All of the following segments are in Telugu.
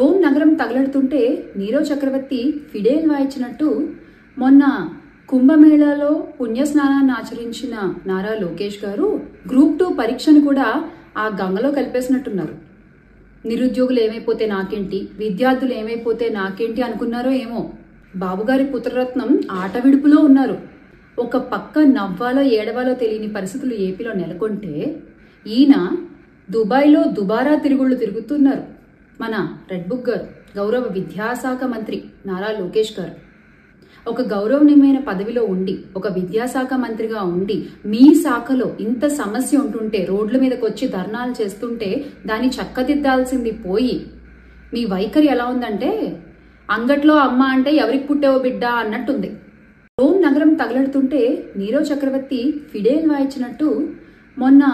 రోమ్ నగరం తగలడుతుంటే నీరవ్ చక్రవర్తి ఫిడేల్ వాయించినట్టు మొన్న కుంభమేళాలో పుణ్యస్నానాన్ని ఆచరించిన నారా లోకేష్ గారు గ్రూప్ 2 పరీక్షను కూడా ఆ గంగలో కలిపేసినట్టున్నారు. నిరుద్యోగులు ఏమైపోతే నాకేంటి, విద్యార్థులు ఏమైపోతే నాకేంటి అనుకున్నారో ఏమో. బాబుగారి పుత్రరత్నం ఆట విడుపులో ఉన్నారు. ఒక పక్క నవ్వాలో ఏడవాలో తెలియని పరిస్థితులు ఏపీలో నెలకొంటే ఈయన దుబాయ్లో దుబారా తిరుగుళ్ళు తిరుగుతున్నారు. మన రెడ్ బుక్ గారు, గౌరవ విద్యాశాఖ మంత్రి నారా లోకేష్ గారు ఒక గౌరవనీయమైన పదవిలో ఉండి, ఒక విద్యాశాఖ మంత్రిగా ఉండి, మీ శాఖలో ఇంత సమస్య ఉంటుంటే రోడ్ల మీదకి వచ్చి ధర్నాలు చేస్తుంటే దాన్ని చక్కదిద్దాల్సింది పోయి మీ వైఖరి ఎలా ఉందంటే అంగట్లో అమ్మ అంటే ఎవరికి పుట్టావో బిడ్డ అన్నట్టుంది. రోమ్ నగరం తగలడుతుంటే నీరవ్ చక్రవర్తి ఫిడేల్ వాయించినట్టు మొన్న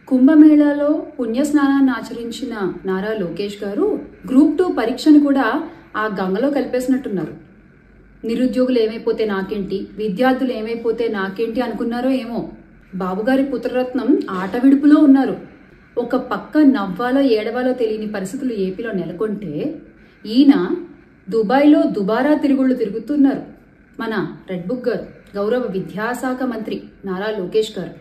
కుంభమేళాలో పుణ్యస్నానాన్ని ఆచరించిన నారా లోకేష్ గారు గ్రూప్ 2 పరీక్షను కూడా ఆ గంగలో కలిపేసినట్టున్నారు. నిరుద్యోగులు ఏమైపోతే నాకేంటి, విద్యార్థులు ఏమైపోతే నాకేంటి అనుకున్నారో ఏమో. బాబుగారి పుత్రరత్నం ఆట విడుపులో ఉన్నారు. ఒక పక్క నవ్వాలో ఏడవాలో తెలియని పరిస్థితులు ఏపీలో నెలకొంటే ఈయన దుబాయ్లో దుబారా తిరుగుళ్ళు తిరుగుతున్నారు. మన రెడ్ బుక్ గారు, గౌరవ విద్యాశాఖ మంత్రి నారా లోకేష్ గారు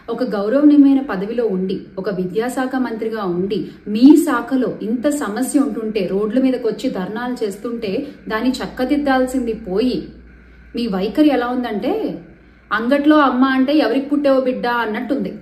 ఒక గౌరవనీయమైన పదవిలో ఉండి, ఒక విద్యాశాఖ మంత్రిగా ఉండి, మీ శాఖలో ఇంత సమస్య ఉంటుంటే రోడ్ల మీదకి వచ్చి ధర్నాలు చేస్తుంటే దాన్ని చక్కదిద్దాల్సింది పోయి మీ వైఖరి ఎలా ఉందంటే అంగట్లో అమ్మ అంటే ఎవరికి పుట్టావో బిడ్డ అన్నట్టుంది.